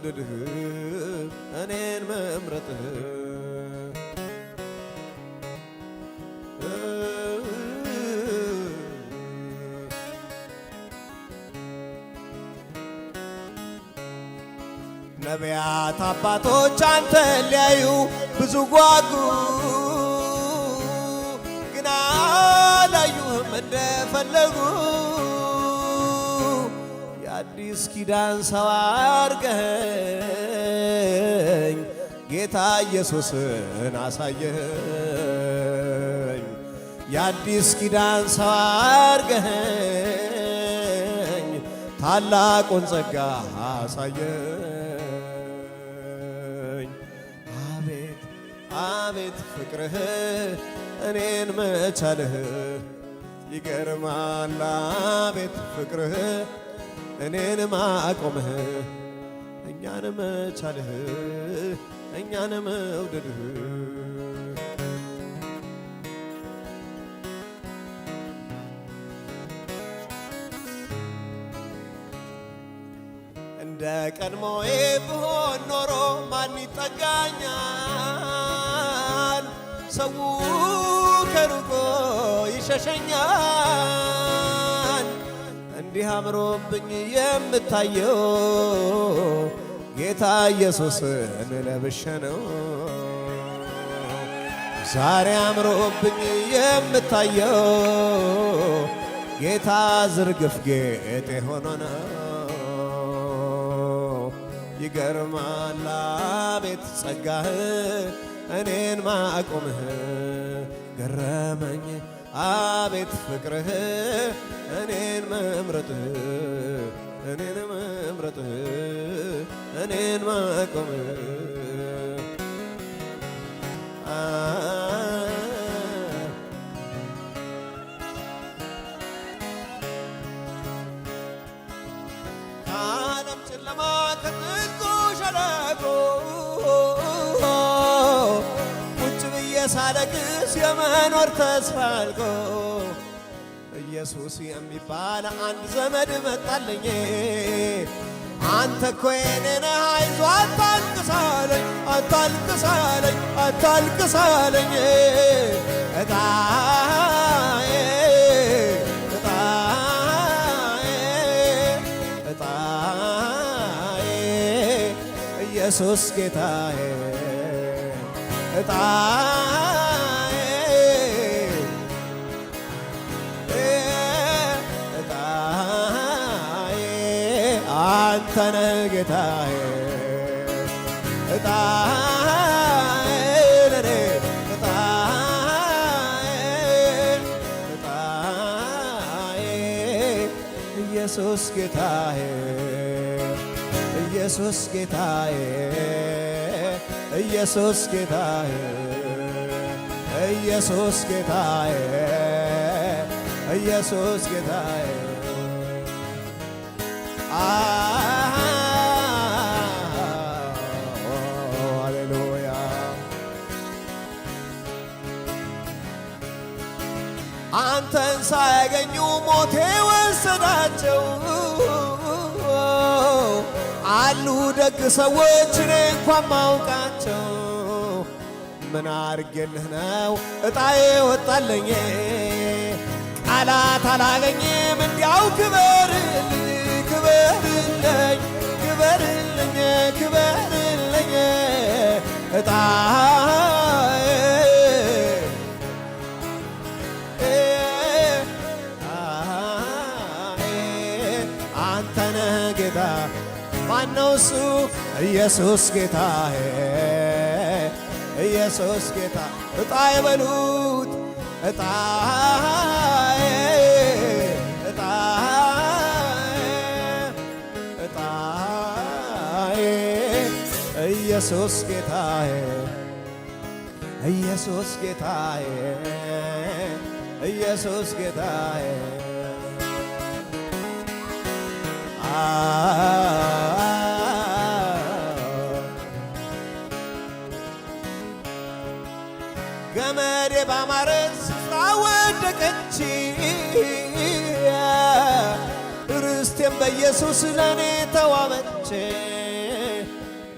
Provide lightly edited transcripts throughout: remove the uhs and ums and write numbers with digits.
መውደድህ እኔን መምረጥህ ነቢያት አባቶች አንተን ሊያዩ ብዙ ጓጉ፣ ግን አላዩህም እንደፈለጉ። የአዲስ ኪዳን ሰው አርገኸኝ ጌታ ኢየሱስን አሳየኸኝ። የአዲስ ኪዳን ሰው አርገኸኝ ታላቁን ጸጋ አሳየኸኝ። አቤት ፍቅርህ እኔን መቻልህ ይገርማል። አቤት ፍቅርህ እኔን ማቆምህ እኛን መቻልህ እኛን መውደድህ እንደ ቀድሞዬ ብሆን ኖሮ ማን ይጠጋኛል? ሰው ከሩቆ ይሸሸኛል። እንዲህ አምሮብኝ የምታየው ጌታ ኢየሱስን ለብሼ ነው። ዛሬ አምሮብኝ የምታየው ጌታ ዝርግፍ ጌጤ ሆኖ ነው። ይገርማል አቤት ጸጋህ እኔን ማቆምህ ገረመኝ። አቤት ፍቅርህ እኔን መምረጥህ እኔን መምረጥህ እኔን ማቆምህ ከዓለም ጨለማ ከጥልቁ ሸለቆ ቁጭ ብዬ ሳለቅስ የመኖር ተስፋ አልቆ ኢየሱስ የሚባል አንድ ዘመድ መጣልኝ። አንተ እኮ የኔ ነህ አይዞህ አታልቅሳለኝ አታልቅሳለኝ አታልቅሳለኝ እጣዬ እጣዬ እጣዬ ኢየሱስ ጌታዬ እጣዬ እጣዬ አንተ ነህ ጌታዬ እጣዬ ለኔ እጣዬ እጣዬ ኢየሱስ ጌታዬ ኢየሱስ ጌታዬ ኢየሱስ ጌታዬ ኢየሱስ ጌታዬ ኢየሱስ ጌታዬ ሃሌሉያ አንተን ሳያገኙ ሞቴ ወሰዳቸው አሉ ደግ ሰዎች እኔ እንኳን ማውቃቸው። ምን አርጌልህ ነው እጣዬ ወጣለኝ? ቃላት አላገኝም እንዲያው ክበርልኝ ክበርልኝ ክበርልኝ ክበርልኝ እጣዬ አንተ ነህ ጌታ ማነው እሱ? ኢየሱስ ጌታዬ ኢየሱስ ጌታ እጣዬ በሉት እጣዬ እጣዬ እጣዬ ኢየሱስ ጌታዬ ኢየሱስ ጌታዬ ኢየሱስ ጌታዬ ገመዴ ባማረ ስፍራ ወደቀች ርስቴም በኢየሱስ ለኔ ተዋበች።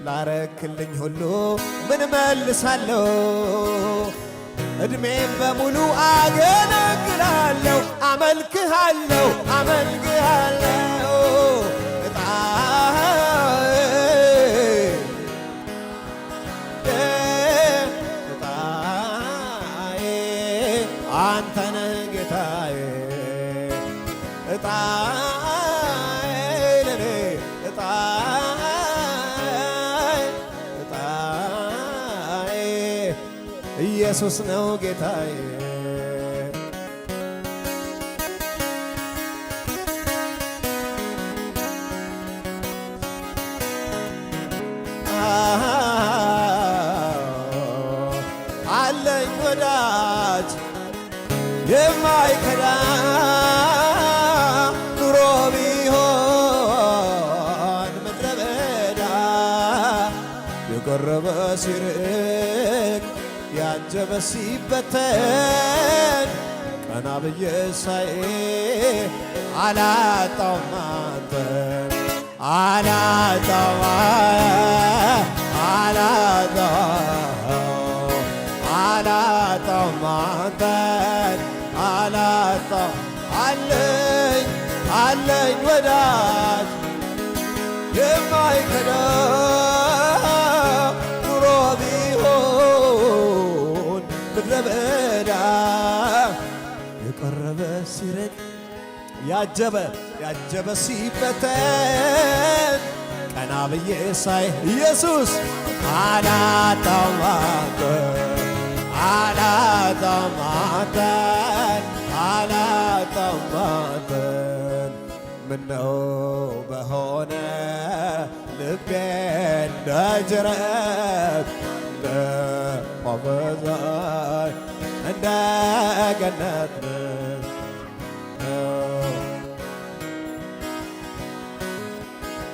ላረክልኝ ሁሉ ምን መልሳለሁ? እድሜም በሙሉ አገለግላለሁ፣ አመልክሃለሁ፣ አመልክሃለሁ። እጣዬ አንተ ነህ ጌታዬ፣ እጣዬ ለኔ እጣዬ ኢየሱስ ነው ጌታዬ። አለኝ ወዳጅ የማይከዳ ኑሮ ቢሆን ምድረ በዳ የቀረበ ሲርቅ ያጀበ ሲበተን ቀና ብዬ ሳይ አላጣውም አንተን አላጣው አላጣውም አንተን አላጣው አለኝ ወዳጅ የማይከዳ ኑሮ ቢሆን ምድረ በዳ የቀረበ ሲርቅ ያጀበ ሲበተን ቀና ብዬ ሳይ ኢየሱስ አላጣውም አንተን ምነው በሆነ ልቤ እንደ ጅረት እንደ ፏፈዛይ እንደ ገነት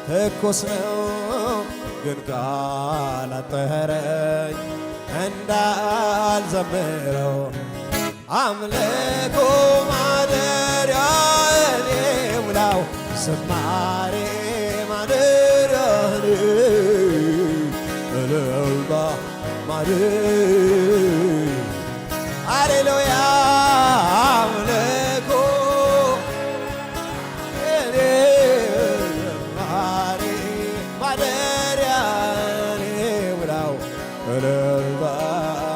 ትኩስ ነው ግን ካላጠረኝ እንዳልዘምረው አምልኮ ማደሪያ እኔ ሙላው ዝማሬ ማደሪያ እልልታ ሃሌሉያ አምልኮ እኔ ዝማሬ ማደሪያ እኔ ሙላው እልልታ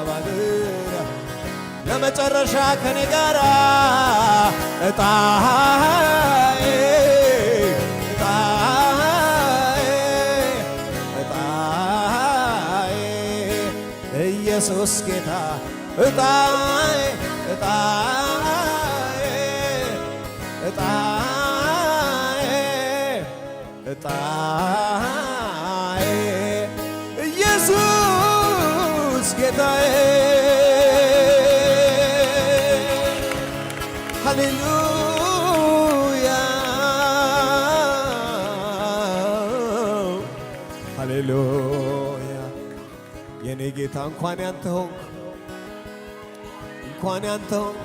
ማደሪያ ለመጨረሻ ከኔ ጋራ እጣዬ ኢየሱስ ጌታ እጣዬ ኢየሱስ ጌታዬ ሃሌሉያ ሃሌሉያ የኔ ጌታ እንኳን ያንተ ሆንክ እንኳን ያንተ ሆንክ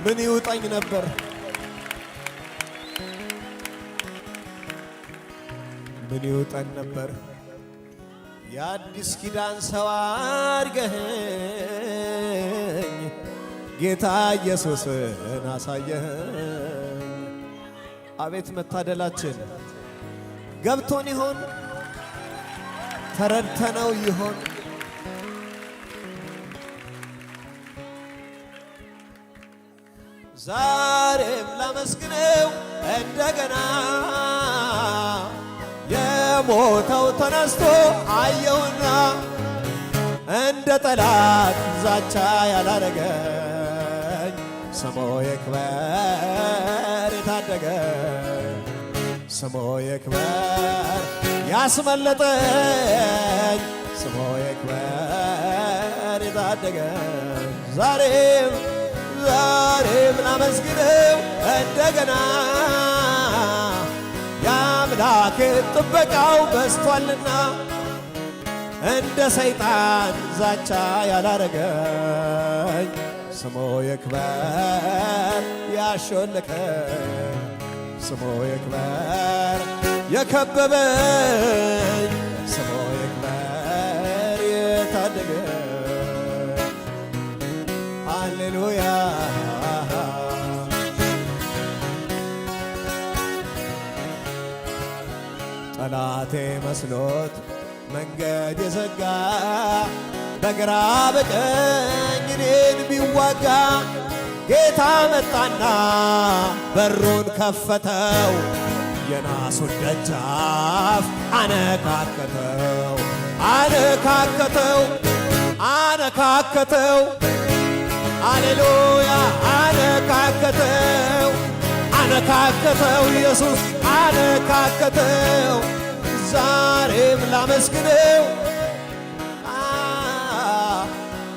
ምን ይውጠኝ ነበር ምን ይውጠን ነበር የአዲስ ኪዳን ሰው አድርገኸኝ ጌታ ኢየሱስን አሳየኸኝ አቤት መታደላችን ገብቶን ይሆን ተረድተነው ይሆን ዛሬም ላመስግነው እንደገና የሞተው ተነስቶ አየውና እንደ ጠላት ዛቻ ያላረገኝ ስሙ ይክበር የታደገኝ ስሙ ይክበር ያስመለጠኝ ስሙ ይክበር የታደገኝ ዛሬም ላመስግነው እንደገና የአምላክ ጥበቃው በስቷልና እንደ ሰይጣን ዛቻ ያላረገኝ ስሙ ይክበር ያሾለከኝ ስሙ ይክበር የከበበኝ ስሙ ይክበር የታደገ ሃሌሉያ ጠላቴ መስሎት መንገድ የዘጋ በግራ በቀኝ እኔን ቢዋጋ ጌታ መጣና በሩን ከፈተው የናሱን ደጃፍ አነካከተው አነካከተው አነካከተው ሃሌሉያ አነካከተው አነካከተው ኢየሱስ አነካከተው ዛሬም ላመስግነው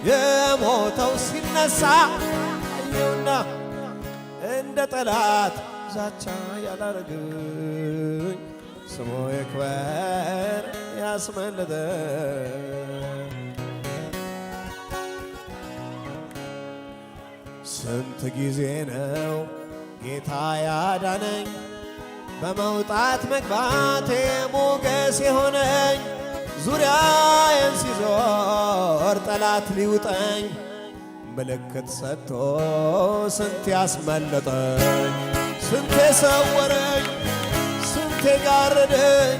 የሞተው ሲነሳ አየውና እንደ ጠላት ዛቻ ያላረገኝ ስሙ ይክበር ያስመለጠ ስንት ጊዜ ነው ጌታ ያዳነኝ በመውጣት መግባቴ ሞገስ የሆነኝ ዙሪያዬን ሲዞር ጠላት ሊውጠኝ ምልክት ሰጥቶ ስንት ያስመለጠኝ ስንቴ ሰወረኝ ስንቴ ጋረደኝ